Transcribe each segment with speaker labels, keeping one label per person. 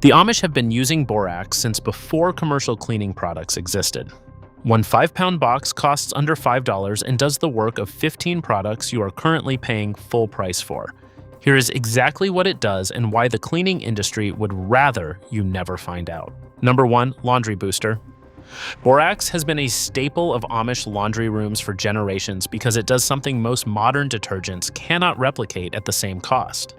Speaker 1: The Amish have been using borax since before commercial cleaning products existed. One 5-pound box costs under $5 and does the work of 15 products you are currently paying full price for. Here is exactly what it does and why the cleaning industry would rather you never find out. Number 1, laundry booster. Borax has been a staple of Amish laundry rooms for generations because it does something most modern detergents cannot replicate at the same cost.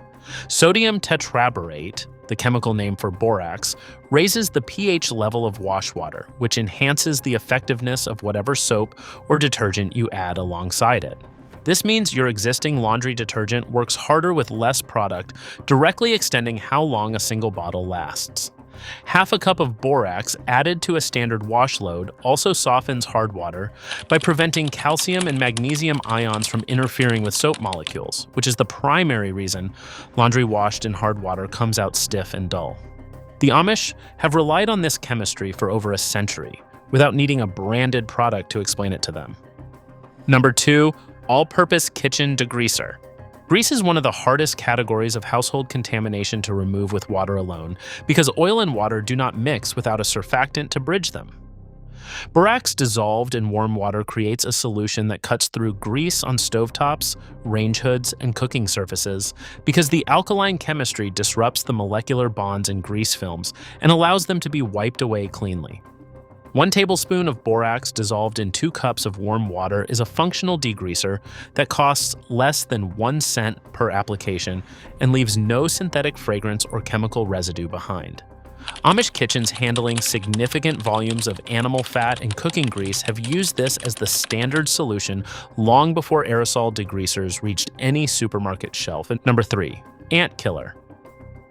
Speaker 1: Sodium tetraborate, the chemical name for borax, raises the pH level of wash water, which enhances the effectiveness of whatever soap or detergent you add alongside it. This means your existing laundry detergent works harder with less product, directly extending how long a single bottle lasts. Half a cup of borax added to a standard wash load also softens hard water by preventing calcium and magnesium ions from interfering with soap molecules, which is the primary reason laundry washed in hard water comes out stiff and dull. The Amish have relied on this chemistry for over a century, without needing a branded product to explain it to them. Number 2, all-purpose kitchen degreaser. Grease is one of the hardest categories of household contamination to remove with water alone because oil and water do not mix without a surfactant to bridge them. Borax dissolved in warm water creates a solution that cuts through grease on stovetops, range hoods, and cooking surfaces because the alkaline chemistry disrupts the molecular bonds in grease films and allows them to be wiped away cleanly. 1 tablespoon of borax dissolved in 2 cups of warm water is a functional degreaser that costs less than 1 cent per application and leaves no synthetic fragrance or chemical residue behind. Amish kitchens handling significant volumes of animal fat and cooking grease have used this as the standard solution long before aerosol degreasers reached any supermarket shelf. And number 3, ant killer.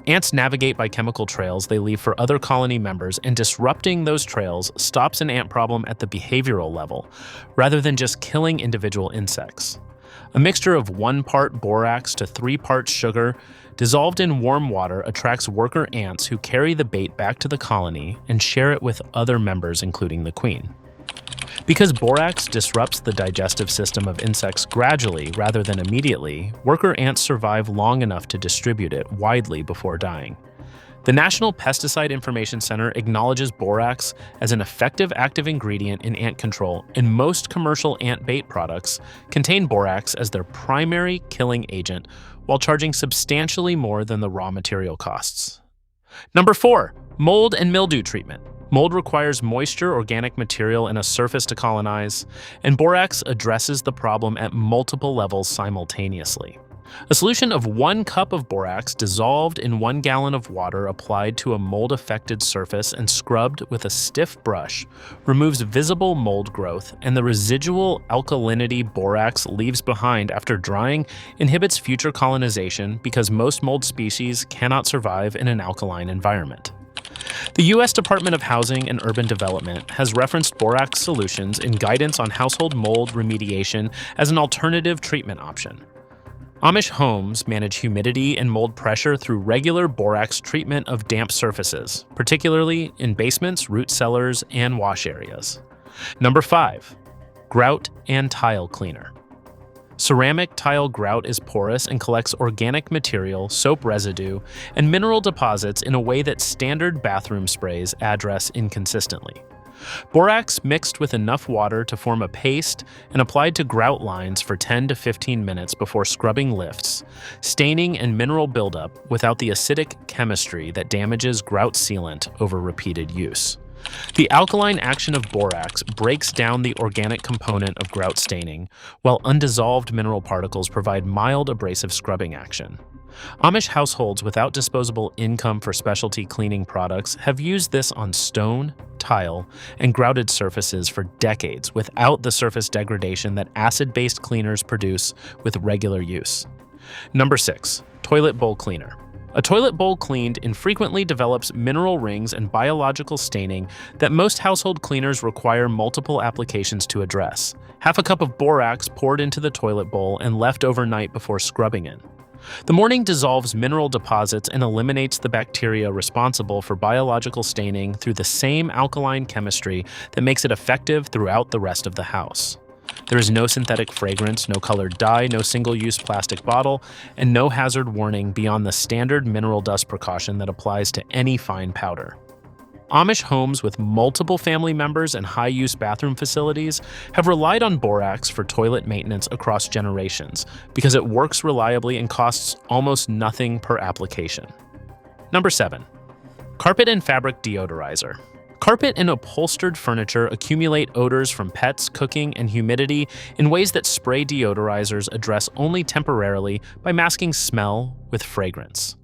Speaker 1: Ants navigate by chemical trails they leave for other colony members, and disrupting those trails stops an ant problem at the behavioral level, rather than just killing individual insects. A mixture of 1 part borax to 3 parts sugar dissolved in warm water attracts worker ants who carry the bait back to the colony and share it with other members, including the queen. Because borax disrupts the digestive system of insects gradually rather than immediately, worker ants survive long enough to distribute it widely before dying. The National Pesticide Information Center acknowledges borax as an effective active ingredient in ant control, and most commercial ant bait products contain borax as their primary killing agent while charging substantially more than the raw material costs. Number 4, mold and mildew treatment. Mold requires moisture, organic material, and a surface to colonize, and borax addresses the problem at multiple levels simultaneously. A solution of 1 cup of borax dissolved in 1 gallon of water applied to a mold-affected surface and scrubbed with a stiff brush removes visible mold growth, and the residual alkalinity borax leaves behind after drying inhibits future colonization because most mold species cannot survive in an alkaline environment. The U.S. Department of Housing and Urban Development has referenced borax solutions in guidance on household mold remediation as an alternative treatment option. Amish homes manage humidity and mold pressure through regular borax treatment of damp surfaces, particularly in basements, root cellars, and wash areas. Number 5, grout and tile cleaner. Ceramic tile grout is porous and collects organic material, soap residue, and mineral deposits in a way that standard bathroom sprays address inconsistently. Borax mixed with enough water to form a paste and applied to grout lines for 10 to 15 minutes before scrubbing lifts, staining and mineral buildup without the acidic chemistry that damages grout sealant over repeated use. The alkaline action of borax breaks down the organic component of grout staining, while undissolved mineral particles provide mild abrasive scrubbing action. Amish households without disposable income for specialty cleaning products have used this on stone, tile, and grouted surfaces for decades without the surface degradation that acid-based cleaners produce with regular use. Number 6, toilet bowl cleaner. A toilet bowl cleaned infrequently develops mineral rings and biological staining that most household cleaners require multiple applications to address. Half a cup of borax poured into the toilet bowl and left overnight before scrubbing it. The morning dissolves mineral deposits and eliminates the bacteria responsible for biological staining through the same alkaline chemistry that makes it effective throughout the rest of the house. There is no synthetic fragrance, no colored dye, no single-use plastic bottle, and no hazard warning beyond the standard mineral dust precaution that applies to any fine powder. Amish homes with multiple family members and high-use bathroom facilities have relied on borax for toilet maintenance across generations because it works reliably and costs almost nothing per application. Number 7. Carpet and fabric deodorizer. Carpet and upholstered furniture accumulate odors from pets, cooking, and humidity in ways that spray deodorizers address only temporarily by masking smell with fragrance.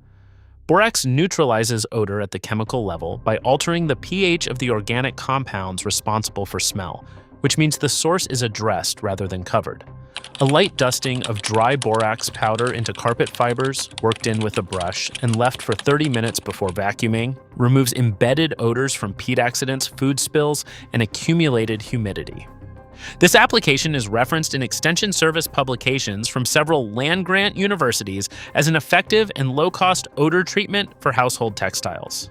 Speaker 1: Borax neutralizes odor at the chemical level by altering the pH of the organic compounds responsible for smell, which means the source is addressed rather than covered. A light dusting of dry borax powder into carpet fibers, worked in with a brush, and left for 30 minutes before vacuuming, removes embedded odors from peat accidents, food spills, and accumulated humidity. This application is referenced in extension service publications from several land-grant universities as an effective and low-cost odor treatment for household textiles.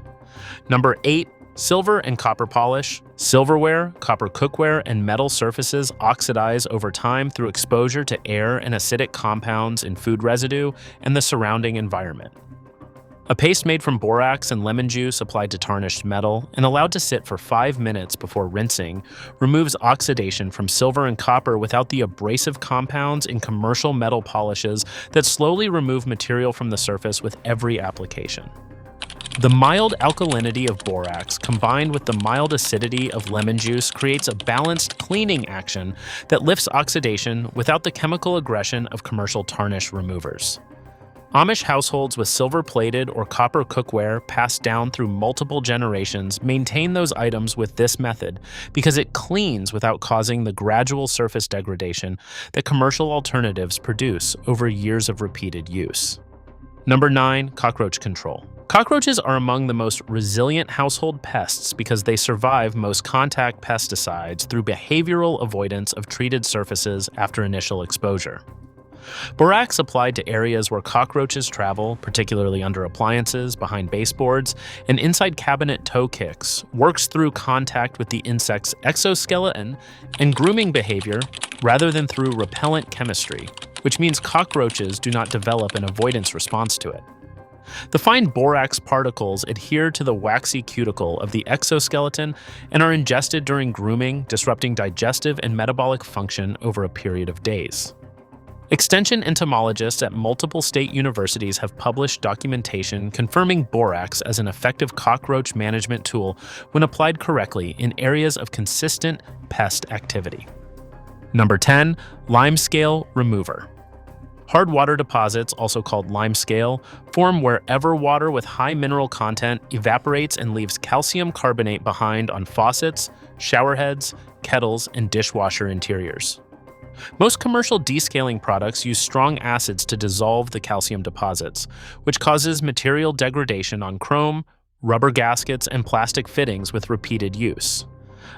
Speaker 1: Number 8. Silver and copper polish. Silverware, copper cookware, and metal surfaces oxidize over time through exposure to air and acidic compounds in food residue and the surrounding environment. A paste made from borax and lemon juice applied to tarnished metal and allowed to sit for 5 minutes before rinsing removes oxidation from silver and copper without the abrasive compounds in commercial metal polishes that slowly remove material from the surface with every application. The mild alkalinity of borax combined with the mild acidity of lemon juice creates a balanced cleaning action that lifts oxidation without the chemical aggression of commercial tarnish removers. Amish households with silver-plated or copper cookware passed down through multiple generations maintain those items with this method because it cleans without causing the gradual surface degradation that commercial alternatives produce over years of repeated use. Number 9. Cockroach control. Cockroaches are among the most resilient household pests because they survive most contact pesticides through behavioral avoidance of treated surfaces after initial exposure. Borax applied to areas where cockroaches travel, particularly under appliances, behind baseboards, and inside cabinet toe kicks, works through contact with the insect's exoskeleton and grooming behavior rather than through repellent chemistry, which means cockroaches do not develop an avoidance response to it. The fine borax particles adhere to the waxy cuticle of the exoskeleton and are ingested during grooming, disrupting digestive and metabolic function over a period of days. Extension entomologists at multiple state universities have published documentation confirming borax as an effective cockroach management tool when applied correctly in areas of consistent pest activity. Number 10. Limescale remover. Hard water deposits, also called limescale, form wherever water with high mineral content evaporates and leaves calcium carbonate behind on faucets, shower heads, kettles, and dishwasher interiors. Most commercial descaling products use strong acids to dissolve the calcium deposits, which causes material degradation on chrome, rubber gaskets, and plastic fittings with repeated use.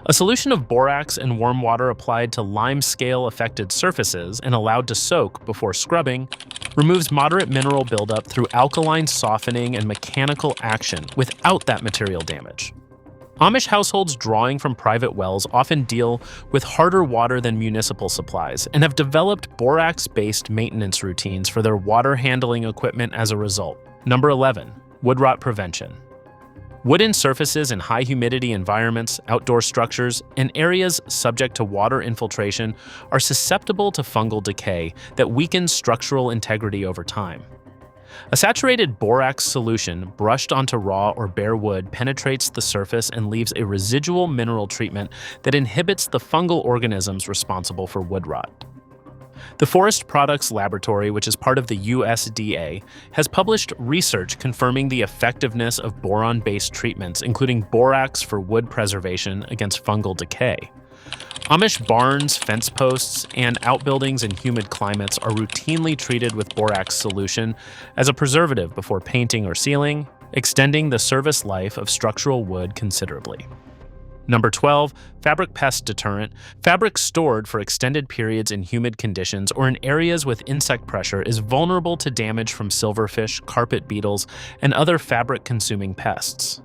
Speaker 1: A solution of borax and warm water applied to limescale-affected surfaces and allowed to soak before scrubbing removes moderate mineral buildup through alkaline softening and mechanical action without that material damage. Amish households drawing from private wells often deal with harder water than municipal supplies and have developed borax-based maintenance routines for their water handling equipment as a result. Number 11. Wood rot prevention. Wooden surfaces in high humidity environments, outdoor structures, and areas subject to water infiltration are susceptible to fungal decay that weakens structural integrity over time. A saturated borax solution brushed onto raw or bare wood penetrates the surface and leaves a residual mineral treatment that inhibits the fungal organisms responsible for wood rot. The Forest Products Laboratory, which is part of the USDA, has published research confirming the effectiveness of boron-based treatments, including borax for wood preservation against fungal decay. Amish barns, fence posts, and outbuildings in humid climates are routinely treated with borax solution as a preservative before painting or sealing, extending the service life of structural wood considerably. Number 12. Fabric pest deterrent. Fabric stored for extended periods in humid conditions or in areas with insect pressure is vulnerable to damage from silverfish, carpet beetles, and other fabric-consuming pests.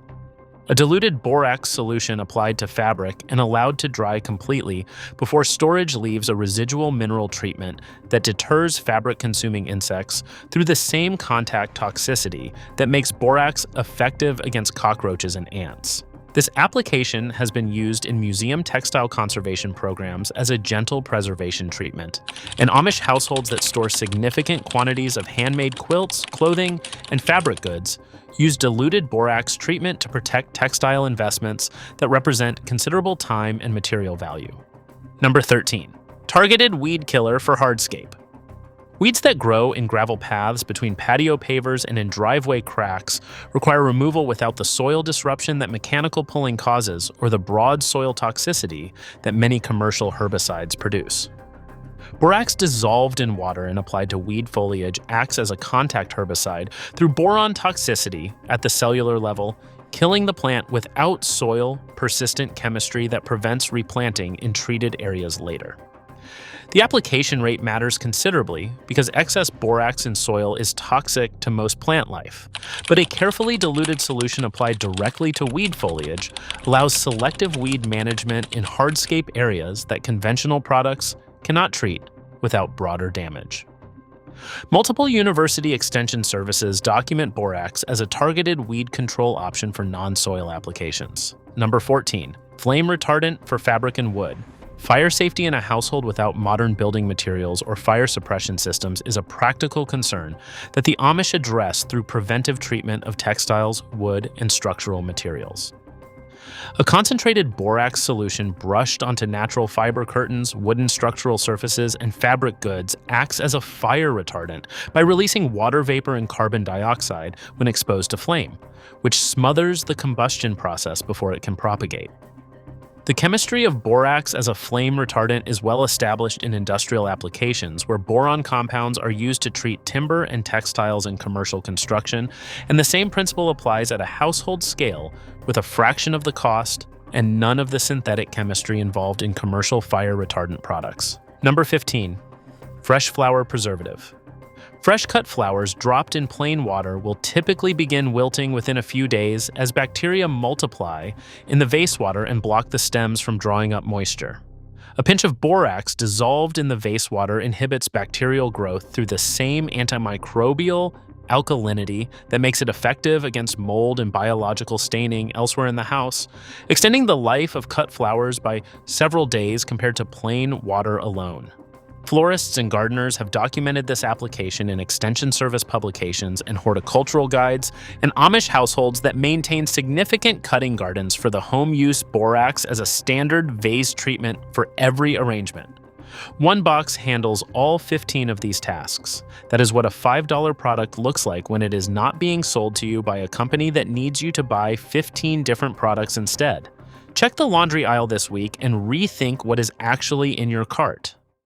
Speaker 1: A diluted borax solution applied to fabric and allowed to dry completely before storage leaves a residual mineral treatment that deters fabric-consuming insects through the same contact toxicity that makes borax effective against cockroaches and ants. This application has been used in museum textile conservation programs as a gentle preservation treatment, and Amish households that store significant quantities of handmade quilts, clothing, and fabric goods use diluted borax treatment to protect textile investments that represent considerable time and material value. Number 13. Targeted weed killer for hardscape. Weeds that grow in gravel paths between patio pavers and in driveway cracks require removal without the soil disruption that mechanical pulling causes or the broad soil toxicity that many commercial herbicides produce. Borax dissolved in water and applied to weed foliage acts as a contact herbicide through boron toxicity at the cellular level, killing the plant without soil persistent chemistry that prevents replanting in treated areas later. The application rate matters considerably because excess borax in soil is toxic to most plant life, but a carefully diluted solution applied directly to weed foliage allows selective weed management in hardscape areas that conventional products cannot treat without broader damage. Multiple university extension services document borax as a targeted weed control option for non-soil applications. Number 14. Flame retardant for fabric and wood. Fire safety in a household without modern building materials or fire suppression systems is a practical concern that the Amish address through preventive treatment of textiles, wood, and structural materials. A concentrated borax solution brushed onto natural fiber curtains, wooden structural surfaces, and fabric goods acts as a fire retardant by releasing water vapor and carbon dioxide when exposed to flame, which smothers the combustion process before it can propagate. The chemistry of borax as a flame retardant is well established in industrial applications where boron compounds are used to treat timber and textiles in commercial construction, and the same principle applies at a household scale with a fraction of the cost and none of the synthetic chemistry involved in commercial fire retardant products. Number 15. Fresh flower preservative. Fresh-cut flowers dropped in plain water will typically begin wilting within a few days as bacteria multiply in the vase water and block the stems from drawing up moisture. A pinch of borax dissolved in the vase water inhibits bacterial growth through the same antimicrobial alkalinity that makes it effective against mold and biological staining elsewhere in the house, extending the life of cut flowers by several days compared to plain water alone. Florists and gardeners have documented this application in extension service publications and horticultural guides, and Amish households that maintain significant cutting gardens for the home use borax as a standard vase treatment for every arrangement. One box handles all 15 of these tasks. That is what a $5 product looks like when it is not being sold to you by a company that needs you to buy 15 different products instead. Check the laundry aisle this week and rethink what is actually in your cart.